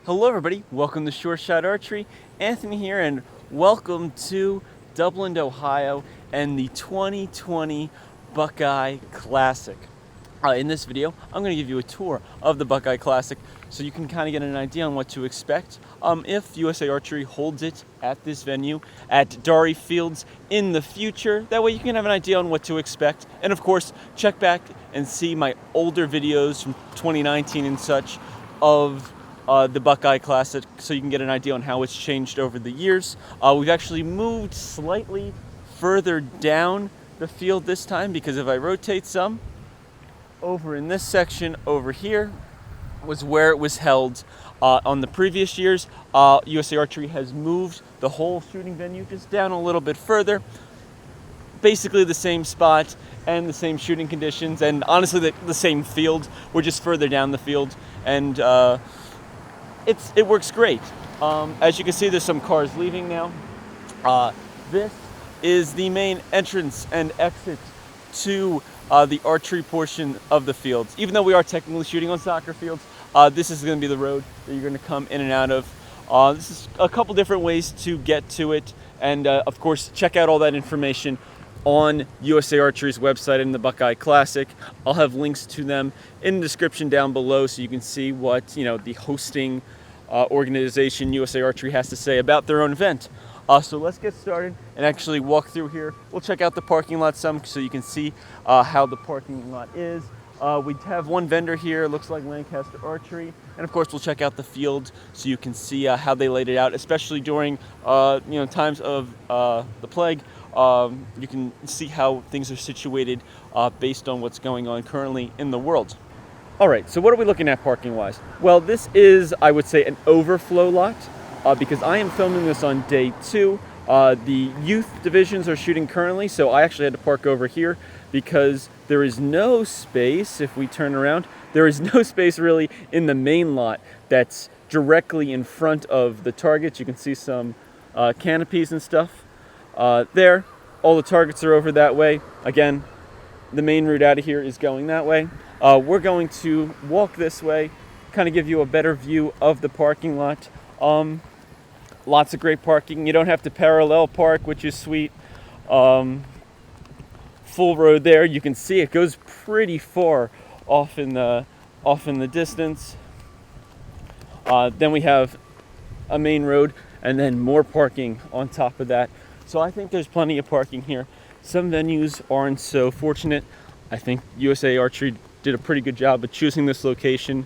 Hello everybody, welcome to Short Shot Archery. Anthony here and welcome to Dublin, Ohio and the 2020 Buckeye Classic. In this video, I'm going to give you a tour of the Buckeye Classic so you can kind of get an idea on what to expect if USA Archery holds it at this venue at Darey Fields in the future. That way you can have an idea on what to expect. And of course, check back and see my older videos from 2019 and such of the Buckeye Classic so you can get an idea on how it's changed over the years. We've actually moved slightly further down the field this time because if I rotate some, over in this section over here was where it was held on the previous years. USA Archery has moved the whole shooting venue just down a little bit further. Basically the same spot and the same shooting conditions and honestly the same field. We're just further down the field and it works great. As you can see, there's some cars leaving now. This is the main entrance and exit to the archery portion of the fields. Even though we are technically shooting on soccer fields, this is going to be the road that you're going to come in and out of. This is a couple different ways to get to it, and of course, check out all that information on USA Archery's website and the Buckeye Classic. I'll have links to them in the description down below so you can see what the hosting organization USA Archery has to say about their own event. So let's get started and actually walk through here. We'll check out the parking lot some so you can see how the parking lot is. We have one vendor here, looks like Lancaster Archery, and of course we'll check out the field so you can see how they laid it out, especially during times of the plague. You can see how things are situated based on what's going on currently in the world. All right, so what are we looking at parking wise? Well, this is, I would say, an overflow lot. Because I am filming this on day 2. The youth divisions are shooting currently, so I actually had to park over here because there is no space, if we turn around, there is no space really in the main lot that's directly in front of the targets. You can see some canopies and stuff there. All the targets are over that way. Again, the main route out of here is going that way. We're going to walk this way, kind of give you a better view of the parking lot. Lots of great parking. You don't have to parallel park, which is sweet. Full road there. You can see it goes pretty far off in the distance. Then we have a main road and then more parking on top of that. So I think there's plenty of parking here. Some venues aren't so fortunate. I think USA Archery did a pretty good job of choosing this location.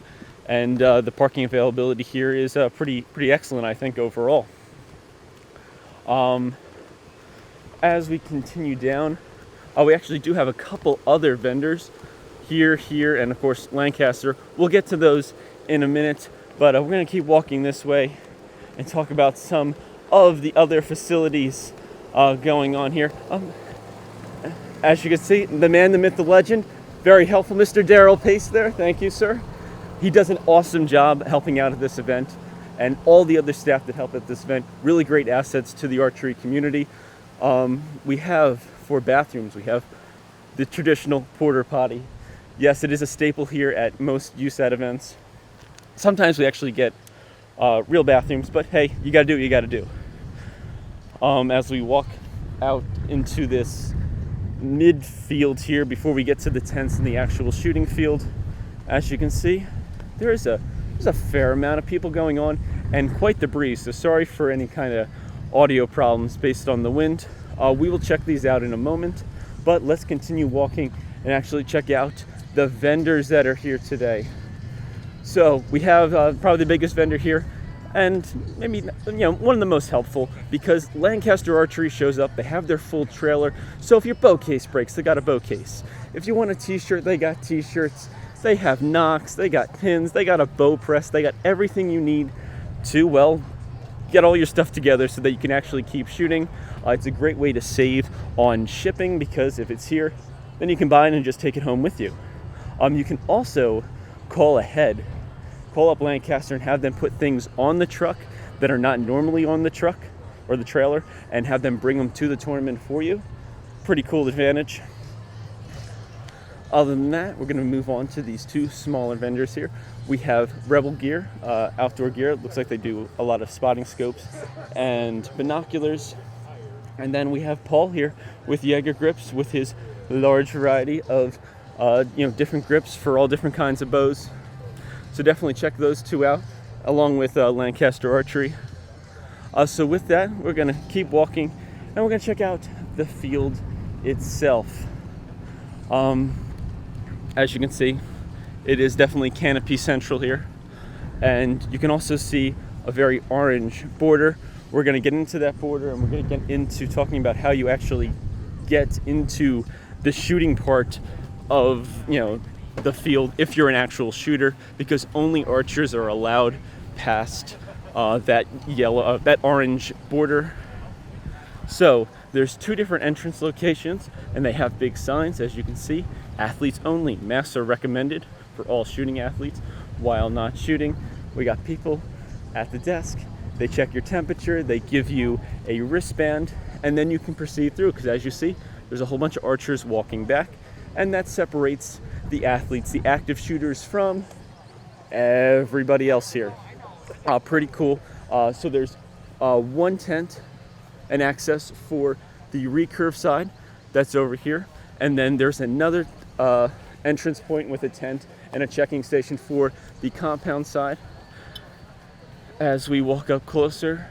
And the parking availability here is pretty excellent, I think, overall. As we continue down, we actually do have a couple other vendors here, and of course Lancaster. We'll get to those in a minute, but we're going to keep walking this way and talk about some of the other facilities going on here. As you can see, the man, the myth, the legend, very helpful, Mr. Daryl Pace there. Thank you, sir. He does an awesome job helping out at this event, and all the other staff that help at this event, really great assets to the archery community. We have 4 bathrooms. We have the traditional porta potty. Yes, it is a staple here at most USAT events. Sometimes we actually get real bathrooms, but hey, you gotta do what you gotta do. As we walk out into this midfield here before we get to the tents and the actual shooting field, as you can see, there's a fair amount of people going on and quite the breeze, so sorry for any kind of audio problems based on the wind. We will check these out in a moment, but let's continue walking and actually check out the vendors that are here today. So we have probably the biggest vendor here and maybe one of the most helpful because Lancaster Archery shows up. They have their full trailer, so if your bow case breaks, they got a bow case. If you want a t-shirt, they got t-shirts. They have nocks, they got pins, they got a bow press, they got everything you need to, well, get all your stuff together so that you can actually keep shooting. It's a great way to save on shipping because if it's here, then you can buy it and just take it home with you. You can also call ahead, call up Lancaster and have them put things on the truck that are not normally on the truck or the trailer and have them bring them to the tournament for you. Pretty cool advantage. Other than that, we're going to move on to these 2 smaller vendors here. We have Rebel gear, outdoor gear. It looks like they do a lot of spotting scopes and binoculars. And then we have Paul here with Jaeger grips with his large variety of different grips for all different kinds of bows. So definitely check those two out, along with Lancaster Archery. So with that, we're going to keep walking and we're going to check out the field itself. As you can see, it is definitely canopy central here. And you can also see a very orange border. We're going to get into that border and we're going to get into talking about how you actually get into the shooting part of, the field if you're an actual shooter, because only archers are allowed past that orange border. So there's 2 different entrance locations and they have big signs, as you can see. Athletes only. Masks are recommended for all shooting athletes. While not shooting, we got people at the desk. They check your temperature, they give you a wristband, and then you can proceed through, because as you see, there's a whole bunch of archers walking back, and that separates the athletes, the active shooters, from everybody else here. Pretty cool. So there's 1 tent and access for the recurve side that's over here, and then there's another entrance point with a tent and a checking station for the compound side. As we walk up closer,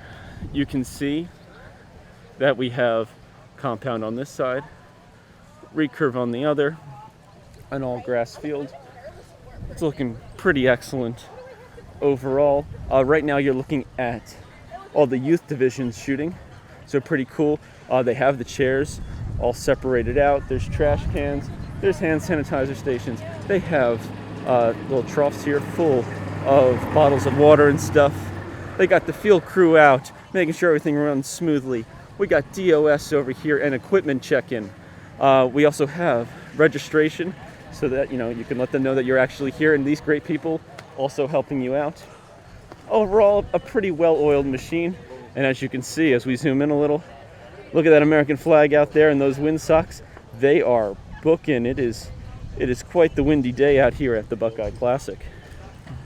you can see that we have compound on this side, recurve on the other, an all grass field. It's looking pretty excellent overall. Right now you're looking at all the youth divisions shooting, so pretty cool. They have the chairs all separated out. There's trash cans, there's hand sanitizer stations. They have little troughs here full of bottles of water and stuff. They got the field crew out, making sure everything runs smoothly. We got DOS over here and equipment check-in. We also have registration, so that you can let them know that you're actually here, and these great people also helping you out. Overall, a pretty well-oiled machine. And as you can see, as we zoom in a little, look at that American flag out there and those windsocks. They are booking. It is quite the windy day out here at the Buckeye Classic.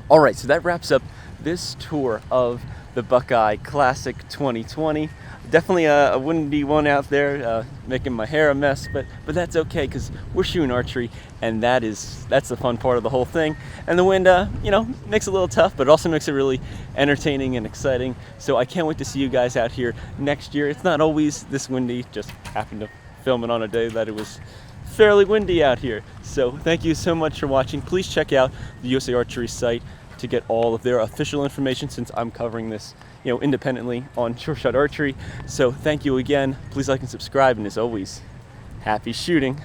All right, so that wraps up this tour of the Buckeye Classic 2020. Definitely a windy one out there, making my hair a mess, but that's okay, because we're shooting archery, and that's the fun part of the whole thing. And the wind, makes it a little tough, but it also makes it really entertaining and exciting. So I can't wait to see you guys out here next year. It's not always this windy, just happened to film it on a day that it was fairly windy out here. So thank you so much for watching. Please check out the USA Archery site to get all of their official information, since I'm covering this independently on Sure Shot Archery. So thank you again. Please like and subscribe, and as always, happy shooting.